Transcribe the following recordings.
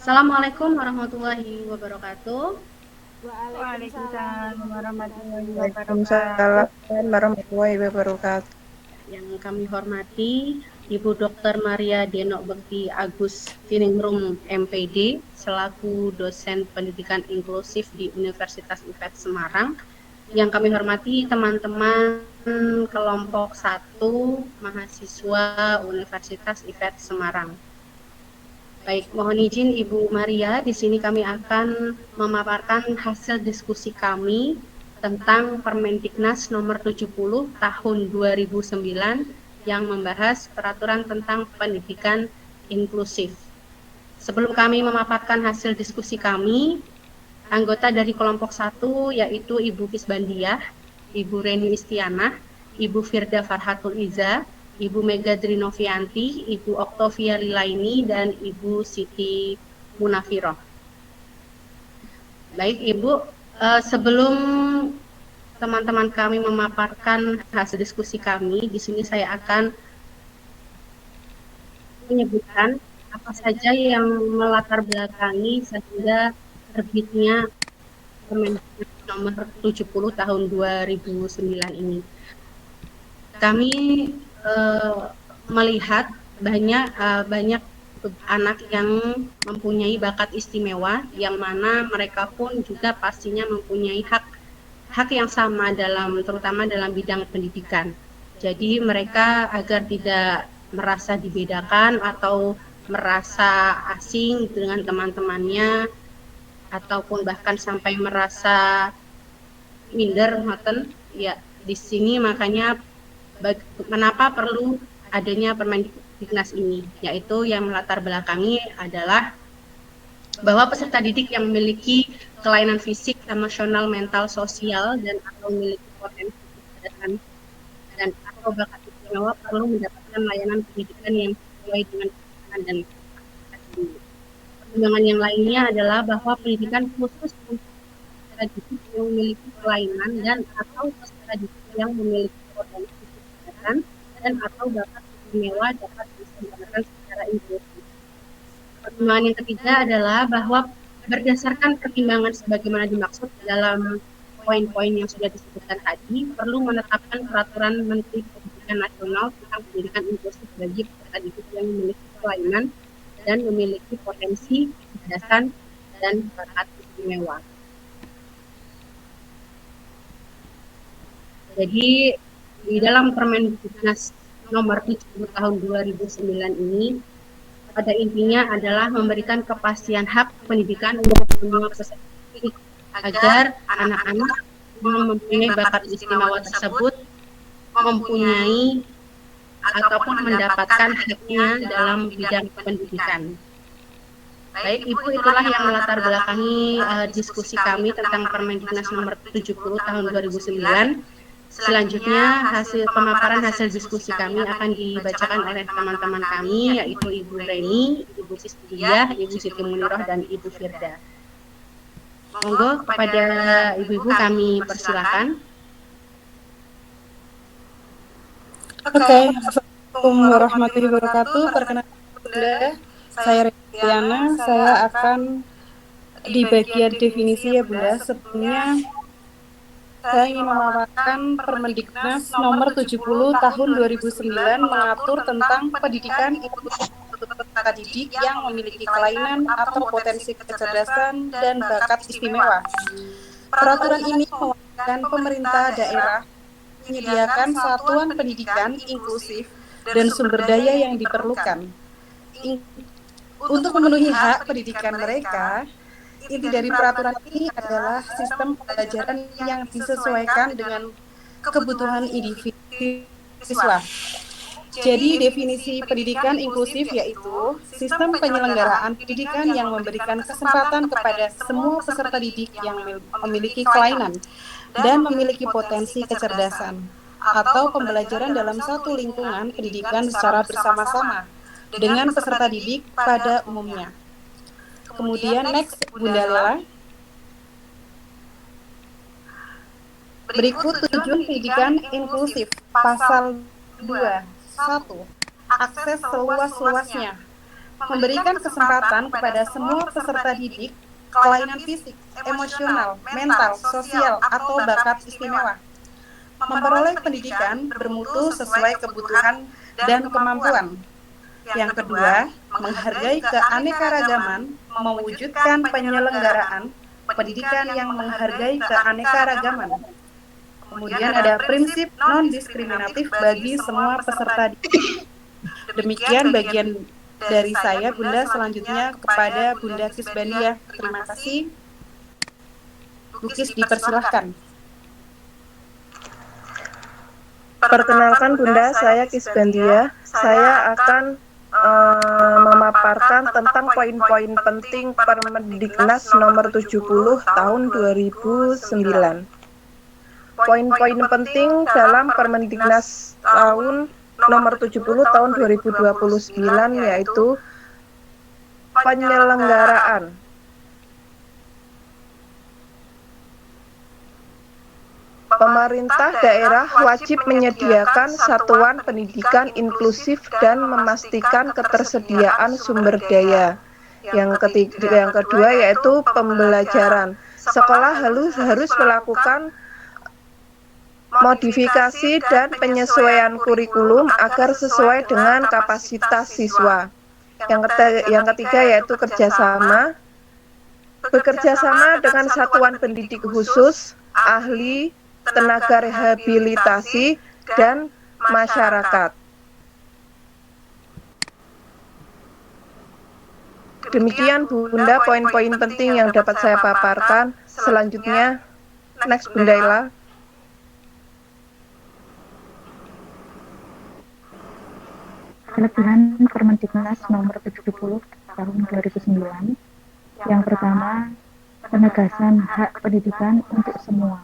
Assalamualaikum warahmatullahi wabarakatuh. Waalaikumsalam warahmatullahi wabarakatuh. Waalaikumsalam warahmatullahi wabarakatuh. Yang kami hormati Ibu Dr. Maria Denok Bekti Agus Tiningrum MPD selaku dosen pendidikan inklusif di Universitas IPET Semarang. Yang kami hormati teman-teman kelompok 1 mahasiswa Universitas IPET Semarang. Baik, mohon izin Ibu Maria, di sini kami akan memaparkan hasil diskusi kami tentang Permendiknas nomor 70 tahun 2009 yang membahas peraturan tentang pendidikan inklusif. Sebelum kami memaparkan hasil diskusi kami, anggota dari kelompok 1 yaitu Ibu Fisbandiah, Ibu Reni Istianah, Ibu Firda Farhatul Iza, Ibu Mega Drinovianti, Ibu Oktovia Lilaini, dan Ibu Siti Munafiroh. Baik Ibu, sebelum teman-teman kami memaparkan hasil diskusi kami, di sini saya akan menyebutkan apa saja yang melatar belakangi sehingga terbitnya Permendiknas nomor 70 tahun 2009 ini. Kami melihat banyak anak yang mempunyai bakat istimewa, yang mana mereka pun juga pastinya mempunyai hak yang sama terutama dalam bidang pendidikan. Jadi mereka agar tidak merasa dibedakan atau merasa asing dengan teman-temannya, ataupun bahkan sampai merasa minder, ya di sini makanya kenapa perlu adanya Permendiknas ini, yaitu yang melatar belakangi adalah bahwa peserta didik yang memiliki kelainan fisik, emosional, mental, sosial, dan atau memiliki potensi kecerdasan dan atau bakat istimewa perlu mendapatkan layanan pendidikan yang sesuai dengan kebutuhan dan kapasitas ini. Pertimbangan yang lainnya adalah bahwa pendidikan khusus untuk peserta didik yang memiliki kelainan dan atau peserta didik yang memiliki potensi kecerdasan dan atau bakat istimewa dapat diselenggarakan secara inklusif. Pertimbangan yang ketiga adalah bahwa berdasarkan pertimbangan sebagaimana dimaksud dalam poin-poin yang sudah disebutkan tadi, perlu menetapkan peraturan Menteri Pendidikan Nasional tentang pendidikan inklusif bagi peserta didik yang memiliki kelainan dan memiliki potensi kecerdasan dan bakat istimewa. Jadi di dalam Permendiknas nomor 70 tahun 2009 ini pada intinya adalah memberikan kepastian hak pendidikan untuk semua peserta didik agar anak-anak yang mempunyai bakat istimewa tersebut mempunyai ataupun mendapatkan haknya dalam bidang pendidikan. Baik, Ibu, itulah yang melatar belakangi diskusi kami tentang Permendiknas nomor 70 tahun 2009. Selanjutnya, pemaparan hasil diskusi kami akan dibacakan oleh teman-teman kami, yaitu Ibu Reni, Ibu Fisbandiah, Ibu Siti Muniroh, dan Ibu Firda. Monggo kepada ibu-ibu kami persilakan. Oke, Assalamualaikum warahmatullahi wabarakatuh. Perkenalkan, saya Retiana. Saya akan di bagian definisi ya Bunda. Sebelumnya saya ingin memaparkan Permendiknas nomor 70 tahun 2009 mengatur tentang pendidikan inklusif untuk peserta didik yang memiliki kelainan atau potensi kecerdasan dan bakat istimewa. Peraturan ini mewajibkan pemerintah daerah menyediakan satuan pendidikan inklusif dan sumber daya yang diperlukan. Untuk memenuhi hak pendidikan mereka, inti dari peraturan ini adalah sistem pembelajaran yang disesuaikan dengan kebutuhan individu siswa. Jadi definisi pendidikan inklusif yaitu sistem penyelenggaraan pendidikan yang memberikan kesempatan kepada semua peserta didik yang memiliki kelainan dan memiliki potensi kecerdasan atau pembelajaran dalam satu lingkungan pendidikan secara bersama-sama dengan peserta didik pada umumnya. Kemudian next Bunda Lela. Berikut tujuan pendidikan inklusif pasal 2. 1. Akses seluas-luasnya. memberikan kesempatan kepada semua peserta didik kelainan fisik, emosional, mental, sosial, atau bakat istimewa memperoleh pendidikan bermutu sesuai kebutuhan dan kemampuan. Yang kedua, menghargai keanekaragaman, mewujudkan penyelenggaraan pendidikan yang menghargai keanekaragaman. Kemudian ada prinsip non-diskriminatif bagi semua peserta didik. Demikian bagian dari saya, Bunda. Selanjutnya kepada Bunda Kisbandia. Terima kasih. Lukis dipersilahkan. Perkenalkan Bunda, saya Kisbandia. Saya akan memaparkan tentang poin-poin penting Permendiknas nomor 70 tahun 2009. Poin-poin penting dalam Permendiknas tahun nomor 70 tahun 2029 yaitu penyelenggaraan. Pemerintah daerah wajib menyediakan satuan pendidikan inklusif dan memastikan ketersediaan sumber daya. Yang kedua yaitu pembelajaran. Sekolah harus melakukan modifikasi dan penyesuaian kurikulum agar sesuai dengan kapasitas siswa. Yang ketiga yaitu kerjasama. Bekerja sama dengan satuan pendidik khusus, ahli, tenaga rehabilitasi, dan masyarakat. Demikian Bunda poin-poin penting yang dapat saya paparkan. Selanjutnya, next Bunda Ila. Kelebihan Permendiknas nomor 70 tahun 2009. Yang pertama, penegasan hak pendidikan untuk semua.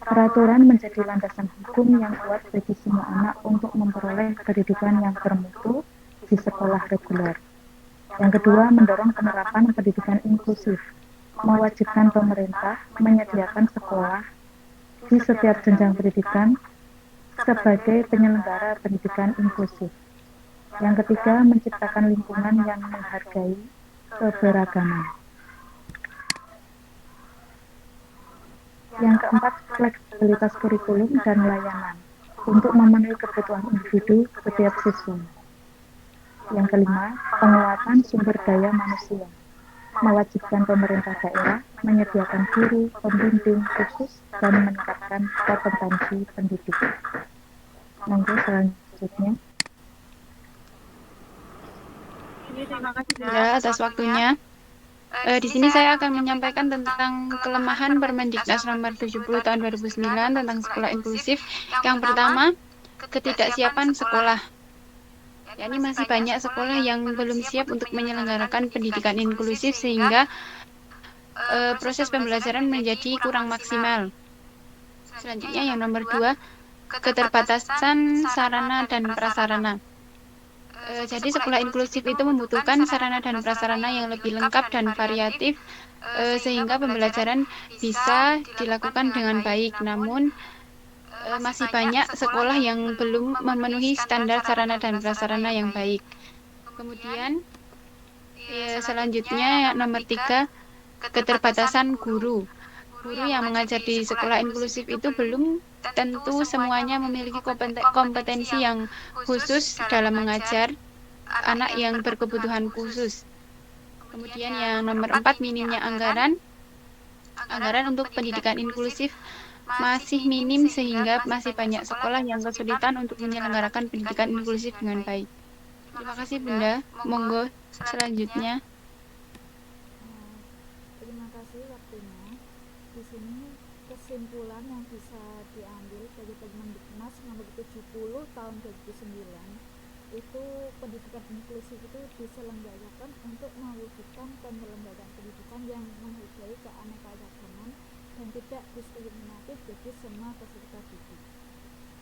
Peraturan menjadi landasan hukum yang kuat bagi semua anak untuk memperoleh pendidikan yang bermutu di sekolah reguler. Yang kedua, mendorong penerapan pendidikan inklusif, mewajibkan pemerintah menyediakan sekolah di setiap jenjang pendidikan sebagai penyelenggara pendidikan inklusif. Yang ketiga, menciptakan lingkungan yang menghargai keberagaman. Yang keempat, fleksibilitas kurikulum dan layanan untuk memenuhi kebutuhan individu setiap siswa. Yang kelima, penguatan sumber daya manusia, mewajibkan pemerintah daerah menyediakan guru, pembimbing khusus, dan meningkatkan kompetensi pendidik. Monggo selanjutnya. Terima kasih Bunda atas waktunya. Di sini saya akan menyampaikan tentang kelemahan Permendiknas nomor 70 tahun 2009 tentang sekolah inklusif. Yang pertama, ketidaksiapan sekolah. Yakni masih banyak sekolah yang belum siap untuk menyelenggarakan pendidikan inklusif sehingga proses pembelajaran menjadi kurang maksimal. Selanjutnya yang nomor 2, keterbatasan sarana dan prasarana. Jadi sekolah inklusif itu membutuhkan sarana dan prasarana yang lebih lengkap dan variatif sehingga pembelajaran bisa dilakukan dengan baik. Namun masih banyak sekolah yang belum memenuhi standar sarana dan prasarana yang baik. Kemudian selanjutnya nomor 3, keterbatasan guru. Guru yang mengajar di sekolah inklusif itu belum tentu semuanya memiliki kompetensi yang khusus dalam mengajar anak yang berkebutuhan khusus. Kemudian yang nomor 4, minimnya anggaran untuk pendidikan inklusif masih minim sehingga masih banyak sekolah yang kesulitan untuk menyelenggarakan pendidikan inklusif dengan baik. Terima kasih Bunda. Monggo selanjutnya. Terima kasih waktunya. Di sini kesimpulan yang bisa diambil dari Permendiknas nomor 70 tahun 2009 itu pendidikan inklusif itu diselenggarakan untuk mewujudkan penyelenggaraan pendidikan yang menghargai keanekaragaman dan tidak diskriminatif bagi semua peserta didik.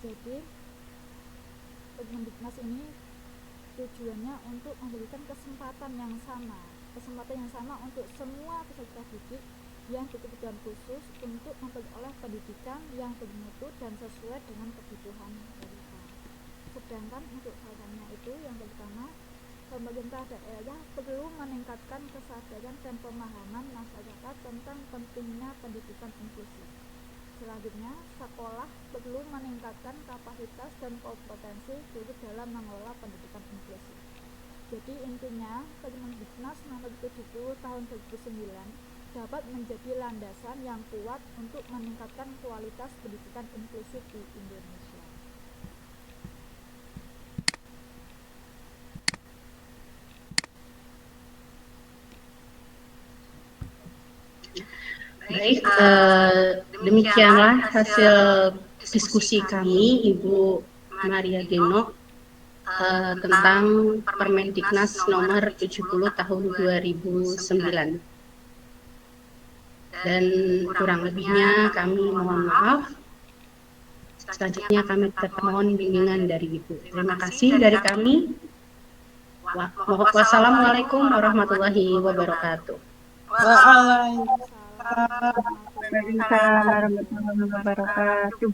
Jadi Permendiknas ini tujuannya untuk memberikan kesempatan yang sama untuk semua peserta didik yang berkebutuhan khusus untuk memperoleh pendidikan yang bermutu dan sesuai dengan kebutuhan mereka. Sedangkan untuk syaratnya itu yang pertama, pemerintah daerah perlu meningkatkan kesadaran dan pemahaman masyarakat tentang pentingnya pendidikan inklusif. Selanjutnya, sekolah perlu meningkatkan kapasitas dan kompetensi guru dalam mengelola pendidikan inklusif. Jadi intinya, Permendiknas nomor 70 tahun 2009 dapat menjadi landasan yang kuat untuk meningkatkan kualitas pendidikan inklusif di Indonesia. Baik, demikianlah hasil diskusi kami Ibu Maria Geno tentang Permendiknas nomor 70 tahun 2009. Dan kurang lebihnya kami mohon maaf. Selanjutnya kami tetap mohon bimbingan dari Ibu. Terima kasih dari kami. Wassalamualaikum warahmatullahi wabarakatuh. Waalaikumsalam warahmatullahi wabarakatuh.